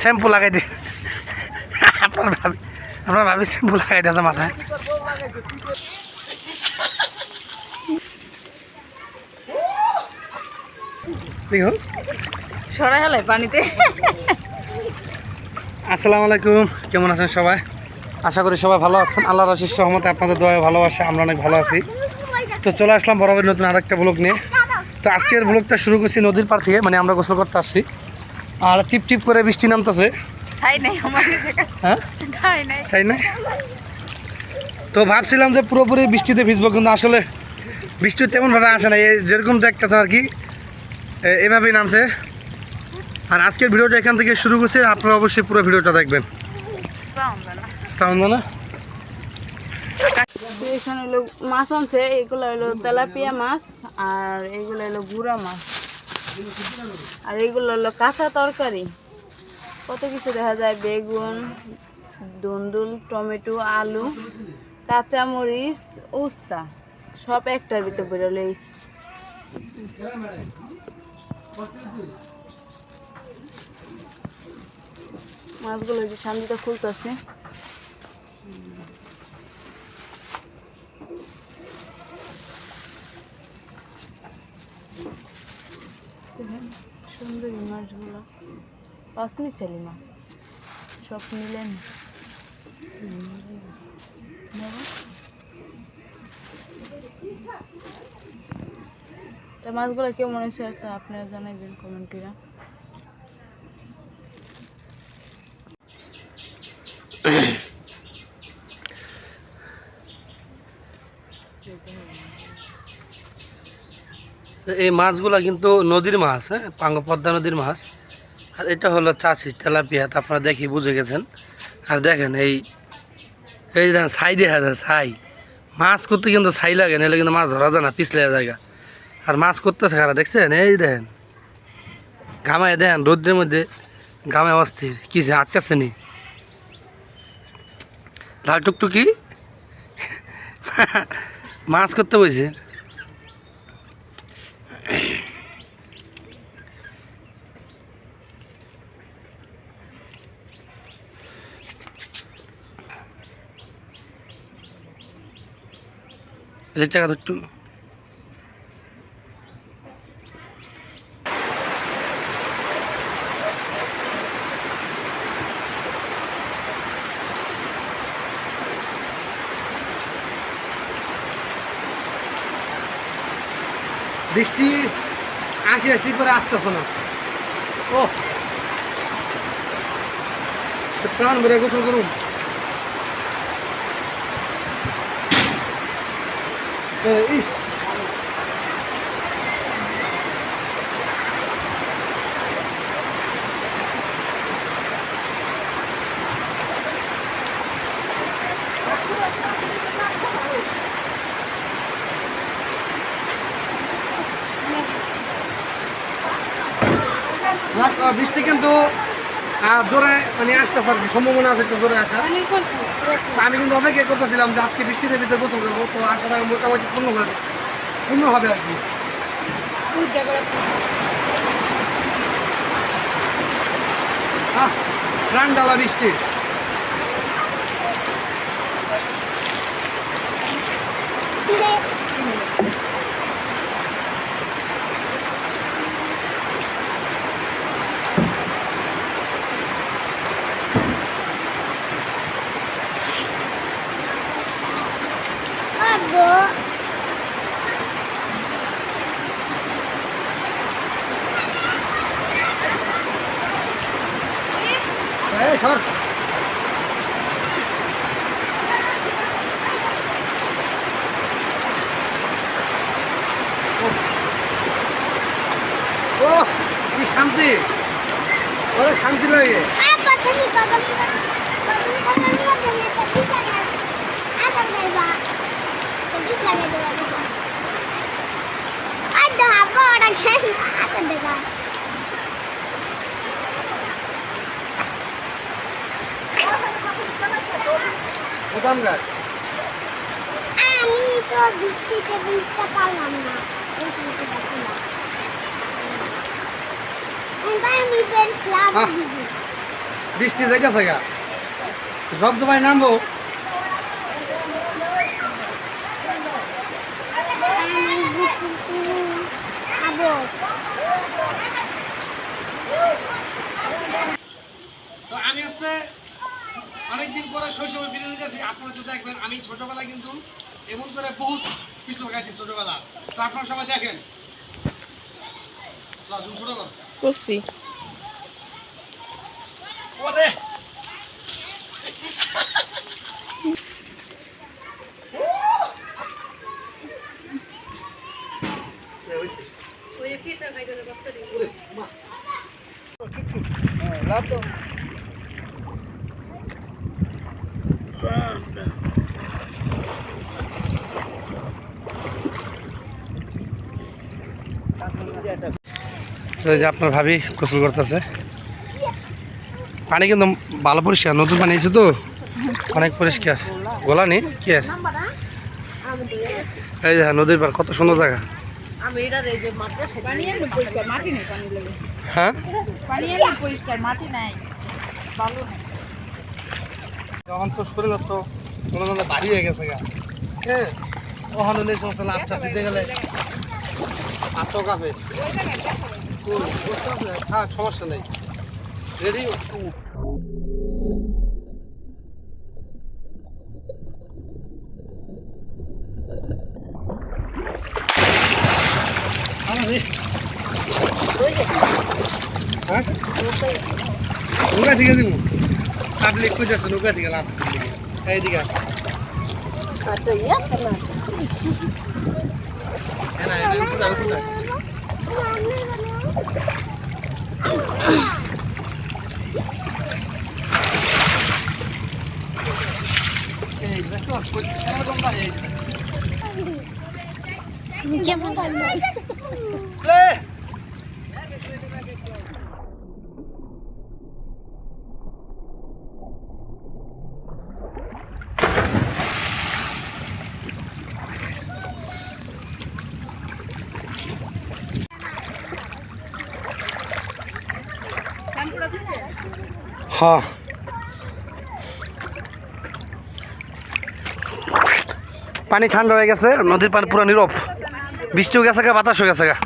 Shampoo লাগাই দিয়ে আপনার ভাবি শ্যাম্পু লাগাই দিয়েছে মাথায়। সরাই হলে পানিতে। আসসালামু আলাইকুম, কেমন আছেন সবাই? আশা করি সবাই ভালো আছেন। আল্লাহর অশেষ রহমতে আপনাদের দোয়া ভালোবাসে আমরা অনেক ভালো আছি। তো চলে আসলাম বরাবর নতুন আরেকটা ব্লগ নিয়ে। তো আজকের ব্লগটা শুরু করছি নদীর পাড় থেকে, মানে আমরা গোসল করতে আসছি আর টিপ টিপ করে বৃষ্টি নামতেছে। হ্যাঁ তাই না? তো ভাবছিলাম যে পুরোপুরি বৃষ্টিতে ভিজবো, কিন্তু আসলে বৃষ্টি তেমনভাবে আসে না, যেরকম দেখতেছে আর কি এভাবেই নামছে। আর আজকের ভিডিওটা এখান থেকে শুরু করছে, আপনারা অবশ্যই পুরো ভিডিওটা দেখবেন। সাউন্ড না এখানে হলো মাছ আনছে, এগুলো হলো তেলাপিয়া মাছ আর এগুলো হলো গুড়া মাছ আর এগুলো হলো কাঁচা তরকারি। কত কিছু দেখা যায়, বেগুন, দুন্দুল, টমেটো, আলু, কাঁচামরিচ, উস্তা সব একটার ভিতর বেরো লইস। মাছগুলো যে শান্তিতে খুলতেছে। সুন্দরী মাছগুলো, পাঁচনি ছেলে মাছ সব মিলেন। তা মাছগুলো কেমন হয়েছে তা আপনারা জানাবেন কমেন্ট করে। এই মাছগুলো কিন্তু নদীর মাছ, হ্যাঁ, পদ্মা নদীর মাছ। আর এটা হলো চাষি তেলাপিয়া, আপনারা দেখি বুঝে গেছেন। আর দেখেন এই এই দেখেন ছাই দেখা যায়, ছাই। মাছ করতে কিন্তু ছাই লাগে, নাহলে কিন্তু মাছ ধরা যায় না, পিছলে জায়গা। আর মাছ করতেছে খারা দেখছেন, এই দেখেন ঘামায়, দেখেন রোদ্রের মধ্যে ঘামায় অস্থির। কি আটকাচ্ছে নি লাল টুকটুকি মাছ করতে বসে। এদের টাকা তো একটু বৃষ্টি আসি আসি করে আসতেছে না। ও প্রাণ বেড়ে গোসল করুন। ইস বৃষ্টি কিন্তু জোরে মানে আসতেছে আর কি, সম্ভাবনা আছে একটু জোরে আসা। আমি কিন্তু অপেক্ষা করতেছিলাম যে আজকে বৃষ্টির ভিতরে গোসল করবো, তো আসাটা মোটামুটি পূর্ণ হবে আর কি। প্রাণ ডালা বৃষ্টি। সর ও কি শান্তি, ওরে শান্তি লাগে। আমি তো বৃষ্টিতে ভিজতে পারলাম না। আমি বের ক্লাব ভিজি। বৃষ্টি যাইতেছে গা সব তোমায় নামবো তো আমি হচ্ছে অনেকদিন পরে শৈশবে ফিরে যেতেছি। আপনারা তো দেখবেন আমি ছোটবেলায় কিন্তু এমন করে বহুত পিস্তল খাইছি ছোটবেলা। তো আপনারা সবাই দেখেন ছোট করছি ওরে লাভ তো এই যে আপনার ভাবি গোসল করতেছে। পানি কিন্তু ভালো পরিষ্কার, নতুন পানি এসেছে তো অনেক পরিষ্কার। গোলা নেই কি আর এই যে নদীর পার কত সুন্দর জায়গা। হ্যাঁ যখন তো শরীর তো কোনো মধ্যে বাড়ি হয়ে গেছে গা হ্যাঁ ওখানে এই সমস্ত লাভটা দিতে গেলে আতো কাপে থাক সমস্যা নেই রেডি। হ্যাঁ নৌকা থেকে দিব পাবলিক কই যাচ্ছে নৌকা থেকে লাভ এইদিকে হ্যাঁ পানি ঠান্ডা হয়ে গেছে, নদীর পানি পুরো নীরব, বৃষ্টিও গেছে গা বাতাসও গেছে গা।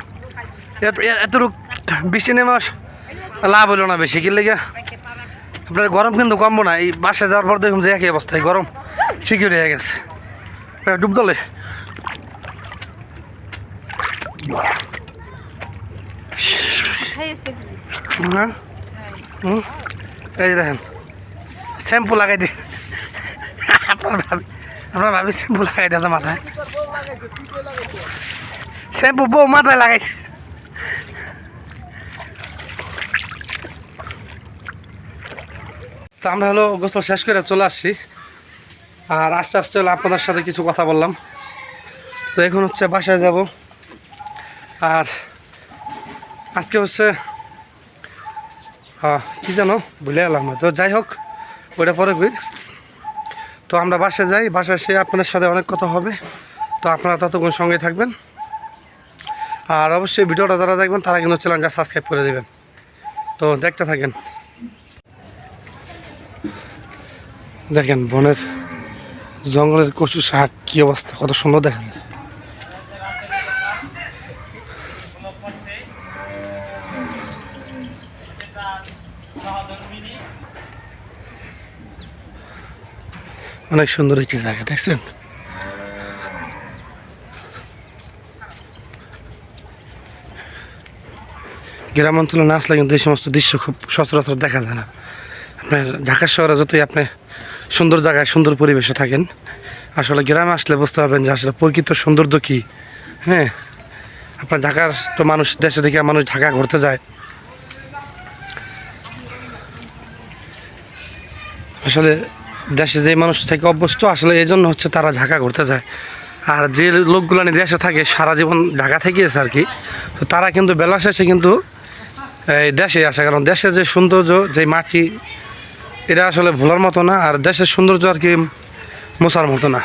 এতটুকু বৃষ্টি নেমে লাভ হইল না বেশি, কি লেগে আপনার গরম কিন্তু কমবো না। এই বাসায় যাওয়ার পর দেখুন যে একই অবস্থায় গরম সিকিউর হয়ে গেছে ডুব দলে। হ্যাঁ এই দেখেন শ্যাম্পু লাগাই দি আপনার ভাবি শ্যাম্পু লাগাই দিয়েছে মাথায়, শ্যাম্পু বউ মাথায় লাগাইছে। তো আমরা হলো গোসল শেষ করে চলে আসছি, আর আস্তে আস্তে হলো আপনাদের সাথে কিছু কথা বললাম। তো এখন হচ্ছে বাসায় যাব, আর আজকে হচ্ছে কী জানো ভুলে গেলাম। তো যাই হোক ওইটা পরে কই। তো আমরা বাসায় যাই, বাসায় এসে আপনাদের সাথে অনেক কথা হবে। তো আপনারা ততক্ষণ সঙ্গে থাকবেন, আর অবশ্যই ভিডিওটা যারা দেখবেন তারা কিন্তু চ্যানেলটা সাবস্ক্রাইব করে দেবেন। তো দেখতে থাকেন। দেখেন বনের জঙ্গলের কচু শাক কী অবস্থা, কত সুন্দর দেখেন। অনেক সুন্দর একটি জায়গা দেখছেন। গ্রাম অঞ্চলে না আসলে কিন্তু এই সমস্ত দৃশ্য খুব সচরাচর দেখা যায় না। আপনার ঢাকা শহরে যতই আপনি সুন্দর জায়গায় সুন্দর পরিবেশে থাকেন, আসলে গ্রামে আসলে বুঝতে পারবেন যে আসলে প্রকৃত সৌন্দর্য কী। হ্যাঁ আপনার ঢাকার তো মানুষ, দেশে থেকে মানুষ ঢাকা ঘুরতে যায়, আসলে দেশে যে মানুষ থেকে অভ্যস্ত আসলে এই জন্য হচ্ছে তারা ঢাকা ঘুরতে যায়। আর যে লোকগুলো দেশে থাকে সারা জীবন ঢাকা থেকে এসে আর কি, তো তারা কিন্তু বেলা শেষে কিন্তু এই দেশে আসে, কারণ দেশের যে সৌন্দর্য, যে মাটি, এটা আসলে ভোলার মতো না, আর দেশের সৌন্দর্য আর কি মোছার মতো না।